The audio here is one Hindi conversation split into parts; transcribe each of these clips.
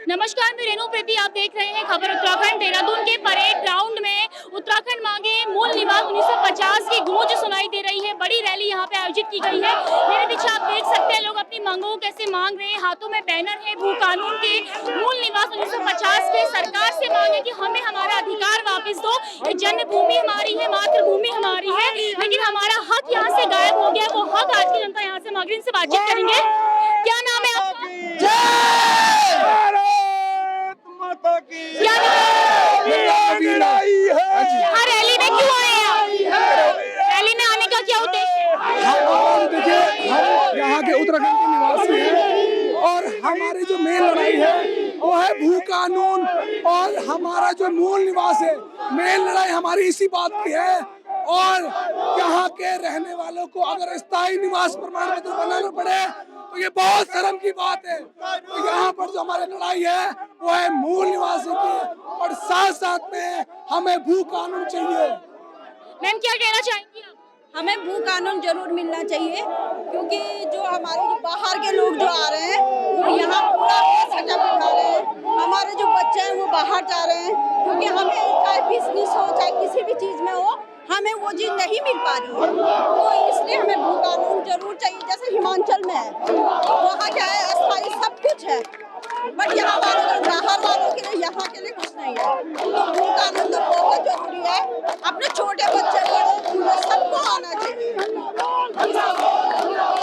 नमस्कार, मैं रेणु प्रीति। आप देख रहे हैं खबर उत्तराखंड। देहरादून के परेड ग्राउंड में उत्तराखंड मांगे मूल निवास 1950 की गूंज सुनाई दे रही है। बड़ी रैली यहां पे आयोजित की गई है। मेरे पीछे आप देख सकते हैं लोग अपनी मांगों को कैसे मांग रहे हैं। हाथों में बैनर है भू कानून के, मूल निवास 1950 के। सरकार से मांगे कि हमें हमारा अधिकार वापस दो। ये जन्मभूमि हमारी है, मातृभूमि हमारी है, लेकिन हमारा हक यहाँ से गायब हो गया। वो हक आज की जनता यहाँ से मांग रही है। इनसे बातचीत करेंगे। क्या नाम है आपका? यहाँ रैली में क्यों आए हैं आप? रैली में आने का क्या उद्देश्य है? देखिए, हम यहाँ के उत्तराखंड के निवासी हैं और हमारी जो मेन लड़ाई है वो है भू कानून और हमारा जो मूल निवास है। मेन लड़ाई हमारी इसी बात की है और यहाँ के रहने वालों को अगर स्थायी निवास प्रमाण पत्र बनाना पड़े तो ये बहुत शर्म की बात है। तो यहाँ पर जो हमारी लड़ाई है वो है मूल निवासी की और साथ साथ में हमें भू कानून चाहिए। मैम, क्या कहना चाहेंगी आप? हमें भू कानून जरूर मिलना चाहिए, क्योंकि जो हमारे जो बाहर के लोग जो आ रहे हैं वो यहाँ पूरा सटा बिठा रहे हैं। हमारे जो बच्चे हैं वो बाहर जा रहे हैं, क्योंकि हमें चाहे बिजनेस हो चाहे किसी भी चीज में हो, हमें वो चीज नहीं मिल पा रही है। तो इसलिए हमें भू कानून जरूर चाहिए। जैसे हिमाचल में है, वहाँ क्या है, अस्थायी सब कुछ है, बट यहाँ वालों बाहर वालों के लिए, यहाँ के लिए कुछ नहीं है। तो भू कानून तो बहुत जरूरी है। अपने छोटे बच्चे बड़े सबको आना चाहिए।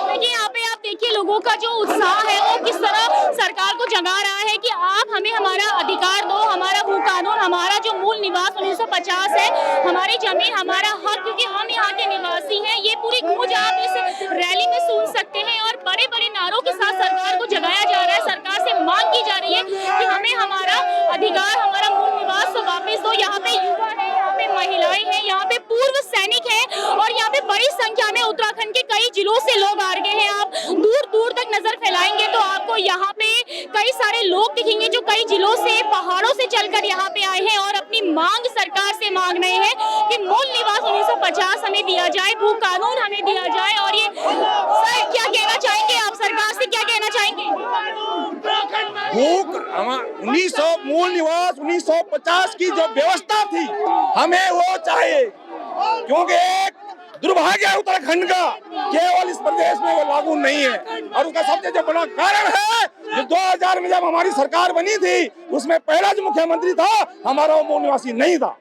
देखिए, यहाँ पे आप देखिए लोगों का जो उत्साह है वो किस तरह सरकार को जगा रहा है कि आप हमें हमारा अधिकार दो, हमारा भू कानून, हमारा जो मूल निवास 1950 है, हमारी जमीन, हमारा हक, क्योंकि हम यहाँ के निवासी हैं। ये पूरी गूंज आप इस रैली में सुन सकते हैं और बड़े बड़े नारों के साथ सरकार को जगाया जा रहा है। सरकार से मांग की जा रही है कि हमें हमारा अधिकार, हमारा मूल निवास वापस दो। यहाँ पे युवा है, यहाँ पे महिलाएं हैं, यहाँ पे पूर्व सैनिक हैं और यहाँ पे बड़ी संख्या में उत्तराखंड के कई जिलों से लोग आ रहे हैं। आप दूर दूर तक नजर फैलाएंगे तो आपको यहाँ पे कई सारे लोग दिखेंगे जो कई जिलों से, पहाड़ों से चलकर यहाँ पे आए हैं और अपनी मांग सरकार से मांग रहे हैं कि मूल निवास 1950 हमें दिया जाए, भू कानून हमें दिया जाए। और ये सर, क्या कहना चाहेंगे आप? सरकार से क्या कहना चाहेंगे? मूल निवास 1950 की जो व्यवस्था थी हमें वो चाहिए, क्योंकि एक दुर्भाग्य है उत्तराखंड का, केवल इस प्रदेश में वो लागू नहीं है। और उसका सबसे जो बड़ा कारण है, जो 2000 में जब हमारी सरकार बनी थी उसमें पहला जो मुख्यमंत्री था हमारा वो मूल निवासी नहीं था,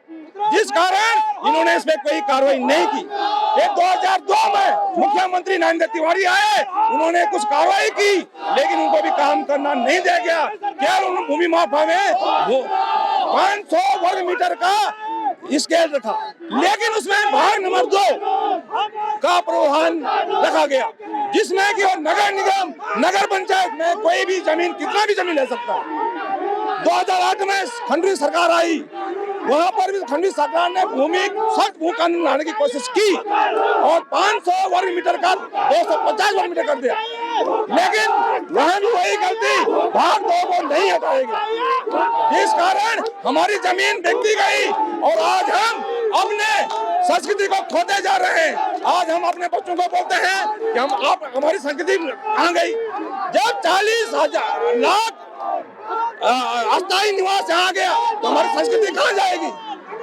जिस कारण इन्होंने इसमें कोई कार्रवाई नहीं की। 2002 में मुख्यमंत्री नरेंद्र तिवारी आए, उन्होंने कुछ कार्रवाई की, लेकिन उनको भी काम करना नहीं दिया गया। केवल उन्होंने भूमि माफा में 500 वर्ग मीटर का स्केल रखा, लेकिन उसमें भाग नंबर 2 का प्रावधान रखा गया, जिसमें कि नगर निगम, नगर पंचायत में कोई भी जमीन, कितना भी जमीन ले सकता है। 2008 में खंडरी सरकार आई, वहाँ पर भी खंडरी सरकार ने सख्त भू कानून लाने की कोशिश की और 500 वर्ग मीटर का 250 वर्ग मीटर कर दिया, लेकिन वहाँ भी वही गलती, भाग 2 को नहीं हटाएगी, जिस कारण हमारी जमीन बिकती गई और आज हम अपने संस्कृति को खोते जा रहे हैं। आज हम अपने बच्चों को बोलते हैं कि हमारी संस्कृति कहाँ गई, जब 40,000 लाख अस्थायी निवास यहाँ गया तो हमारी संस्कृति कहाँ जाएगी?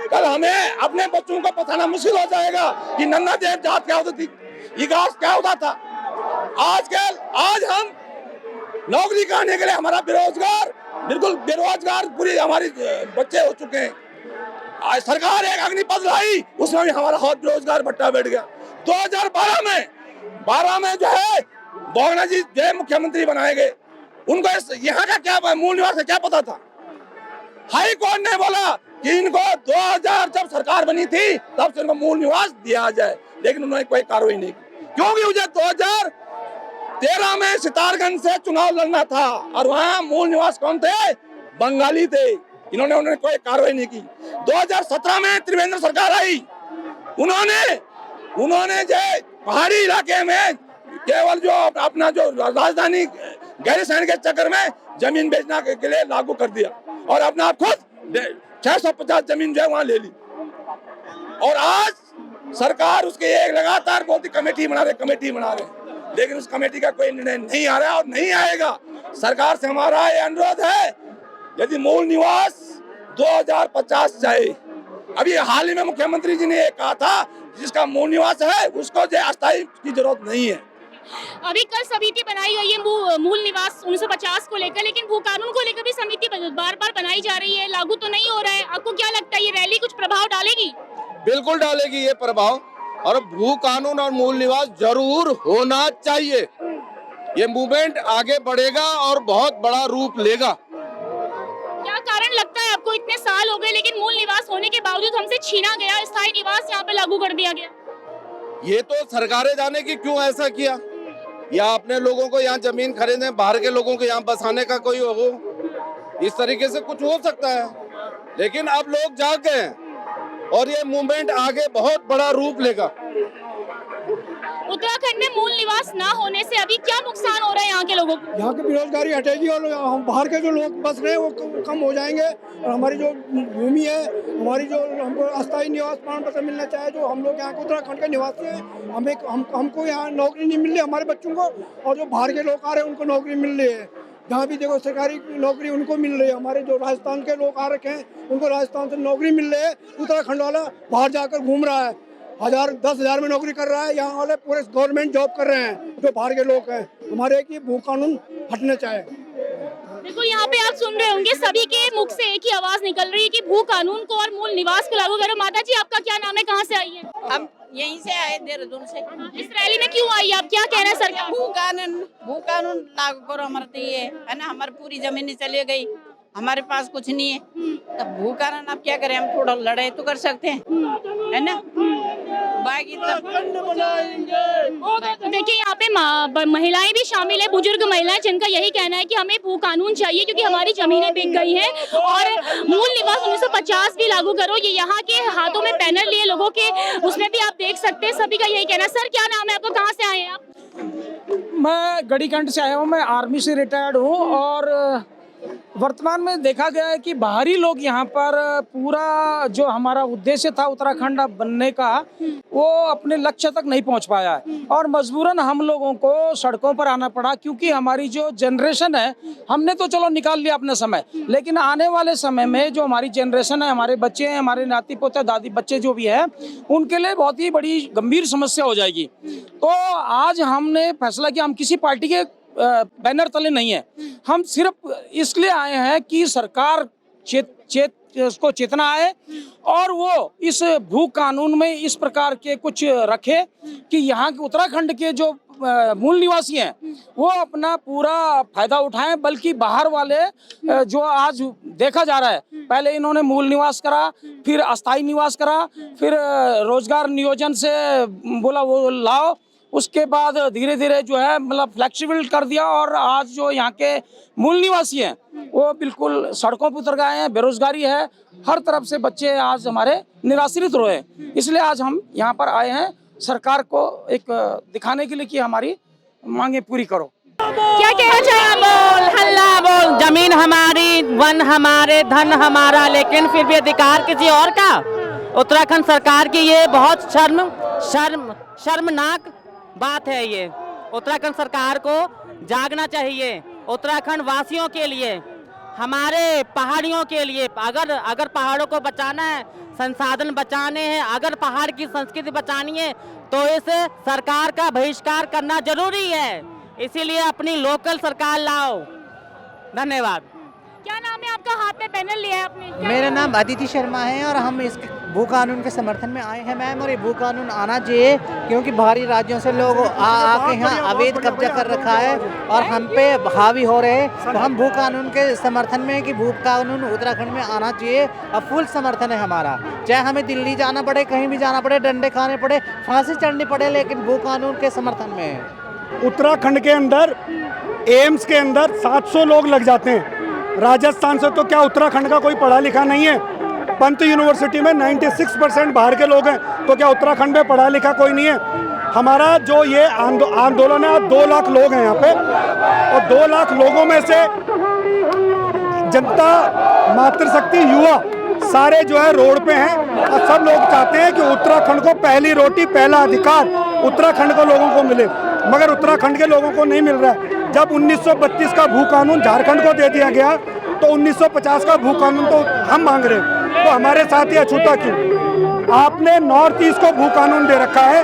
कल हमें अपने बच्चों को बताना मुश्किल हो जाएगा कि नन्ना देव जात क्या होती थी, इगास क्या होता था। आज हम नौकरी करने के लिए हमारा बेरोजगार, बिल्कुल बेरोजगार पूरी हमारी बच्चे हो चुके हैं। आज सरकार एक अग्निपथ लाई, उसमें भी हमारा हाथ बेरोजगार भट्टा बैठ गया। 2012 में जो है बोगना जी जो मुख्यमंत्री बनाए गए, उनको यहाँ का क्या मूल निवास का क्या पता था। हाई कोर्ट ने बोला कि इनको 2000 जब सरकार बनी थी तब से इनको मूल निवास दिया जाए, लेकिन उन्होंने कोई कार्रवाई नहीं की, क्योंकि मुझे 2013 में सितारगंज से चुनाव लड़ना था और वहाँ मूल निवास कौन थे? बंगाली थे। उन्होंने कोई कार्रवाई नहीं की। 2017 में त्रिवेंद्र सरकार आई, उन्होंने जो पहाड़ी इलाके में केवल जो अपना जो राजधानी गैरसैंण के चक्कर में जमीन बेचना के लिए लागू कर दिया और अपना खुद 650 जमीन जो है वहां ले ली। और आज सरकार उसके एक लगातार बोलती कमेटी बना रहे, लेकिन उस कमेटी का कोई निर्णय नहीं आ रहा और नहीं आएगा। सरकार से हमारा ये अनुरोध है यदि मूल निवास 2050 जाए, अभी हाल ही में मुख्यमंत्री जी ने ये कहा था जिसका मूल निवास है उसको जो अस्थायी की जरूरत नहीं है। अभी कल समिति बनाई गई है मूल निवास 1950 को लेकर, लेकिन भू कानून को लेकर भी समिति बार बार बनाई जा रही है, लागू तो नहीं हो रहा है। आपको क्या लगता है ये रैली कुछ प्रभाव डालेगी? बिल्कुल डालेगी ये प्रभाव, और भू कानून और मूल निवास जरूर होना चाहिए। ये मूवमेंट आगे बढ़ेगा और बहुत बड़ा रूप लेगा। क्या कारण लगता है आपको? इतने साल हो गए लेकिन मूल निवास होने के बावजूद हमसे छीना गया, स्थायी निवास यहाँ पे लागू कर दिया गया। ये तो सरकारें जाने की क्यों ऐसा किया, या अपने लोगों को यहाँ जमीन खरीदने, बाहर के लोगों को यहाँ बसाने का कोई हो, इस तरीके से कुछ हो सकता है। लेकिन अब लोग जाग गए हैं और ये मूवमेंट आगे बहुत बड़ा रूप लेगा। उत्तराखंड में मूल निवास ना होने से अभी क्या नुकसान हो रहा है यहाँ के लोगों को? यहाँ की बेरोजगारी हटेगी और हम बाहर के जो लोग बस रहे हैं वो कम हो जाएंगे, और हमारी जो भूमि है, हमारी जो हमको अस्थायी निवास प्रमाण पत्र मिलना चाहिए, जो हम लोग यहाँ के उत्तराखंड के निवासी हैं, हमको यहाँ नौकरी नहीं मिल रही हमारे बच्चों को, और जो बाहर के लोग आ रहे हैं उनको नौकरी मिल रही है। जहाँ भी देखो सरकारी नौकरी उनको मिल रही है। हमारे जो राजस्थान के लोग आ रखे हैं उनको राजस्थान से नौकरी मिल रही है, उत्तराखंड वाला बाहर जाकर घूम रहा है, 10,000 में नौकरी कर रहा है, यहाँ वाले पूरे गवर्नमेंट जॉब कर रहे हैं जो बाहर के लोग हैं। हमारे की भू कानून हटने चाहिए। बिल्कुल, यहाँ पे आप सुन रहे होंगे सभी के मुख से एक ही आवाज निकल रही है कि भू कानून को और मूल निवास को लागू करो। माता जी, आपका क्या नाम है, कहाँ से आई है? हम यहीं से आए, देहरादून से। इस रैली में क्यों आई आप, क्या कहना है सरकार? भू कानून लागू करो, हमारे तो ये है ना, हमारी पूरी जमीन चली गई, हमारे पास कुछ नहीं है, तब भू कानून आप क्या करें, हम थोड़ा लड़ाई तो कर सकते हैं, है ना। बाकी देखिए यहाँ पे महिलाएं भी शामिल है, बुजुर्ग महिलाएं, जिनका यही कहना है कि हमें भू कानून चाहिए क्योंकि हमारी जमीनें बिक गई हैं, और मूल निवास 1950 भी लागू करो। ये यहाँ के हाथों में बैनर लिए लोगों के, उसमें भी आप देख सकते हैं सभी का यही कहना है। सर, क्या नाम है आपको, कहाँ से आए हैं आप? मैं गढ़ीकंठ से आया हूँ, मैं आर्मी से रिटायर्ड हूँ, और वर्तमान में देखा गया है कि बाहरी लोग यहाँ पर पूरा जो हमारा उद्देश्य था उत्तराखंड बनने का, वो अपने लक्ष्य तक नहीं पहुँच पाया है, और मजबूरन हम लोगों को सड़कों पर आना पड़ा, क्योंकि हमारी जो जनरेशन है, हमने तो चलो निकाल लिया अपने समय, लेकिन आने वाले समय में जो हमारी जनरेशन है, हमारे बच्चे हैं, हमारे नाती पोते दादी बच्चे जो भी है, उनके लिए बहुत ही बड़ी गंभीर समस्या हो जाएगी। तो आज हमने फैसला किया, हम किसी पार्टी के बैनर तले नहीं है, हम सिर्फ इसलिए आए हैं कि सरकार उसको चेतना आए और वो इस भू कानून में इस प्रकार के कुछ रखे कि यहाँ के उत्तराखंड के जो मूल निवासी हैं वो अपना पूरा फायदा उठाएं, बल्कि बाहर वाले जो आज देखा जा रहा है, पहले इन्होंने मूल निवास करा, फिर अस्थायी निवास करा, फिर रोजगार नियोजन से बोला वो लाओ, उसके बाद धीरे धीरे जो है मतलब फ्लेक्सिबल कर दिया, और आज जो यहाँ के मूल निवासी हैं वो बिल्कुल सड़कों पर उतर गए हैं, बेरोजगारी है, हर तरफ से बच्चे आज हमारे निराश्रित रहे। इसलिए आज हम यहाँ पर आए हैं सरकार को एक दिखाने के लिए कि हमारी मांगे पूरी करो। क्या कहना चाहिए? बोल हल्ला बोल, जमीन हमारी, वन हमारे, धन हमारा, लेकिन फिर भी अधिकार किसी और का। उत्तराखंड सरकार की ये बहुत शर्मनाक बात है। ये उत्तराखंड सरकार को जागना चाहिए, उत्तराखंड वासियों के लिए, हमारे पहाड़ियों के लिए। अगर पहाड़ों को बचाना है, संसाधन बचाने हैं, अगर पहाड़ की संस्कृति बचानी है, तो इस सरकार का बहिष्कार करना जरूरी है। इसीलिए अपनी लोकल सरकार लाओ। धन्यवाद। क्या नाम है आपका, हाथ में पैनल लिया है आपने? मेरा नाम अदिति शर्मा है और हम इस भू कानून के समर्थन में आए हैं मैम, और ये भू कानून आना चाहिए क्योंकि बाहरी राज्यों से लोग आके यहाँ अवैध कब्जा कर रखा है और हम पे हावी हो रहे हैं। तो हम भू कानून के समर्थन में कि भू कानून उत्तराखंड में आना चाहिए, और फुल समर्थन है हमारा। चाहे हमें दिल्ली जाना पड़े, कहीं भी जाना पड़े, डंडे खाने पड़े, फांसी चढ़नी पड़े, लेकिन भू कानून के समर्थन में है। उत्तराखंड के अंदर एम्स के अंदर 700 लोग लग जाते हैं। राजस्थान से तो क्या उत्तराखंड का कोई पढ़ा लिखा नहीं है। पंत यूनिवर्सिटी में 96% बाहर के लोग हैं, तो क्या उत्तराखंड में पढ़ा लिखा कोई नहीं है? हमारा जो ये आंदोलन है, 2 लाख लोग हैं यहाँ पे, और 2 लाख लोगों में से जनता, मातृशक्ति, युवा सारे जो है रोड पे हैं, और सब लोग चाहते हैं कि उत्तराखंड को पहली रोटी पहला अधिकार उत्तराखंड को लोगों को मिले, मगर उत्तराखंड के लोगों को नहीं मिल रहा है। जब 1932 का भू कानून झारखंड को दे दिया गया तो 1950 का भू कानून तो हम मांग रहे हैं, तो हमारे साथ ही अछूता क्यों? आपने नॉर्थ ईस्ट को भू कानून दे रखा है,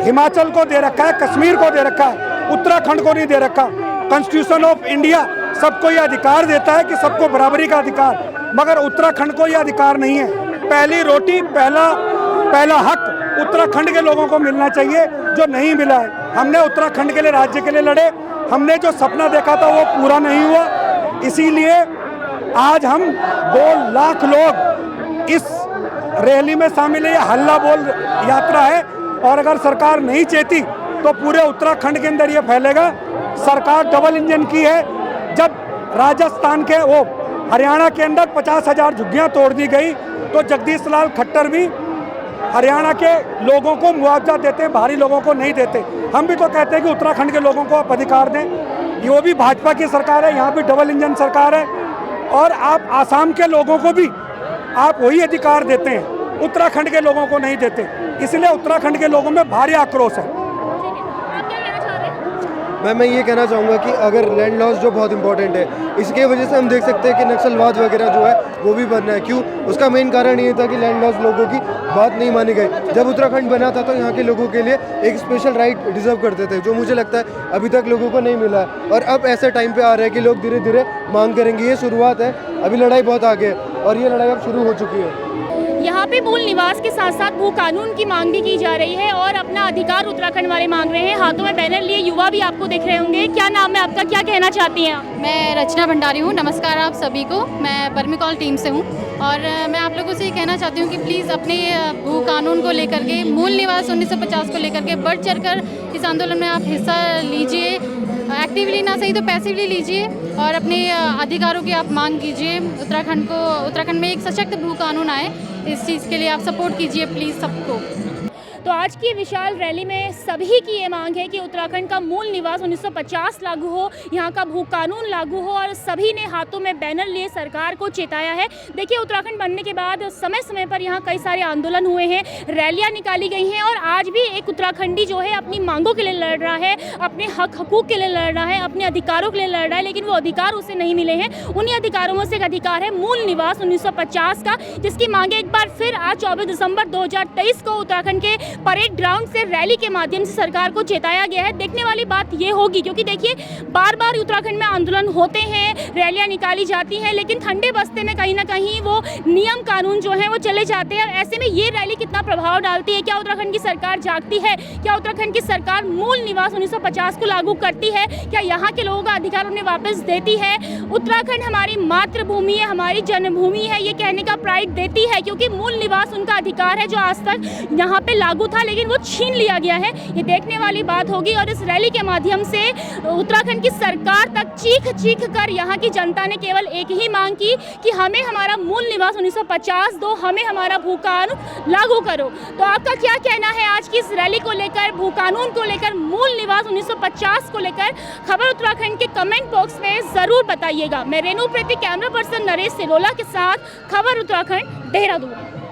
हिमाचल को दे रखा है, कश्मीर को दे रखा है, उत्तराखंड को नहीं दे रखा। कॉन्स्टिट्यूशन ऑफ इंडिया सबको ये अधिकार देता है कि सबको बराबरी का अधिकार, मगर उत्तराखंड को ये अधिकार नहीं है। पहली रोटी पहला हक उत्तराखंड के लोगों को मिलना चाहिए, जो नहीं मिला है। हमने उत्तराखंड के लिए, राज्य के लिए लड़े, हमने जो सपना देखा था वो पूरा नहीं हुआ, इसीलिए आज हम 2 लाख लोग इस रैली में शामिल है। ये हल्ला बोल यात्रा है, और अगर सरकार नहीं चाहती तो पूरे उत्तराखंड के अंदर ये फैलेगा। सरकार डबल इंजन की है। जब राजस्थान के हरियाणा के अंदर 50,000 झुग्गियां तोड़ दी गई, तो जगदीश लाल खट्टर भी हरियाणा के लोगों को मुआवजा देते हैं, बाहरी लोगों को नहीं देते। हम भी तो कहते हैं कि उत्तराखंड के लोगों को आप अधिकार दें। ये भी भाजपा की सरकार है, यहाँ भी डबल इंजन सरकार है। और आप आसाम के लोगों को भी आप वही अधिकार देते हैं, उत्तराखंड के लोगों को नहीं देते, इसलिए उत्तराखंड के लोगों में भारी आक्रोश है। मैं ये कहना चाहूँगा कि अगर लैंड लॉस जो बहुत इंपॉर्टेंट है, इसके वजह से हम देख सकते हैं कि नक्सलवाद वगैरह जो है वो भी बढ़ना है। क्यों? उसका मेन कारण ये था कि लैंड लॉस लोगों की बात नहीं मानी गई। जब उत्तराखंड बना था तो यहाँ के लोगों के लिए एक स्पेशल राइट डिजर्व करते थे, जो मुझे लगता है अभी तक लोगों को नहीं मिला है। और अब ऐसे टाइम पे आ रहा है कि लोग धीरे धीरे मांग करेंगे। ये शुरुआत है, अभी लड़ाई बहुत आगे है और ये लड़ाई अब शुरू हो चुकी है। यहाँ पे मूल निवास के साथ साथ भू कानून की मांग भी की जा रही है और अपना अधिकार उत्तराखंड वाले मांग रहे हैं। हाथों में बैनर लिए युवा भी आपको दिख रहे होंगे। क्या नाम है आपका, क्या कहना चाहती हैं आप? मैं रचना भंडारी हूँ। नमस्कार आप सभी को। मैं बर्मिकॉल टीम से हूँ और मैं आप लोगों से ये कहना चाहती हूँ कि प्लीज़ अपने भू कानून को लेकर के, मूल निवास 1950 को लेकर के बढ़ चढ़ कर इस आंदोलन में आप हिस्सा लीजिए। एक्टिवली ना सही तो पैसिवली लीजिए और अपने अधिकारों की आप मांग कीजिए। उत्तराखंड में एक सशक्त भू कानून आए, इस चीज़ के लिए आप सपोर्ट कीजिए प्लीज़ सबको। तो आज की विशाल रैली में सभी की ये मांग है कि उत्तराखंड का मूल निवास 1950 लागू हो, यहाँ का भू कानून लागू हो और सभी ने हाथों में बैनर लिए सरकार को चेताया है। देखिए, उत्तराखंड बनने के बाद समय समय पर यहाँ कई सारे आंदोलन हुए हैं, रैलियाँ निकाली गई हैं और आज भी एक उत्तराखंडी जो है अपनी मांगों के लिए लड़ रहा है, अपने हकूक़ के लिए लड़ रहा है, अपने अधिकारों के लिए लड़ रहा है, लेकिन वो अधिकार उसे नहीं मिले हैं। उन्हीं अधिकारों में से एक अधिकार है मूल निवास 1950 का, जिसकी मांगे एक बार फिर आज 24 दिसंबर 2023 को उत्तराखंड के परेड ग्राउंड से रैली के माध्यम से सरकार को चेताया गया है। देखने वाली बात ये होगी, क्योंकि देखिए बार बार उत्तराखंड में आंदोलन होते हैं, रैलियां निकाली जाती हैं, लेकिन ठंडे बस्ते में कहीं ना कहीं वो नियम कानून जो है वो चले जाते हैं। ऐसे में ये रैली कितना प्रभाव डालती है? क्या उत्तराखंड की सरकार जागती है? क्या उत्तराखंड की सरकार मूल निवास 1950 को लागू करती है? क्या यहाँ के लोगों का अधिकार उन्हें वापस देती है? उत्तराखंड हमारी मातृभूमि है, हमारी जन्मभूमि है, ये कहने का प्राइड देती है, क्योंकि मूल निवास उनका अधिकार है जो आज तक यहाँ पे लागू था, लेकिन वो छीन लिया गया है। ये देखने वाली बात होगी और इस रैली के माध्यम से उत्तराखंड की सरकार तक चीख कर यहाँ की जनता ने केवल एक ही मांग की कि हमें हमारा मूल निवास 1950 दो, हमें हमारा भू कानून लागू करो। तो आपका क्या कहना है आज की इस रैली को लेकर, भू कानून को लेकर, मूल निवास 1950 को लेकर? खबर उत्तराखंड के कमेंट बॉक्स में जरूर बताइएगा। मैं रेणु प्रीति, कैमरा पर्सन नरेश सिरोला के साथ, खबर उत्तराखंड, देहरादून।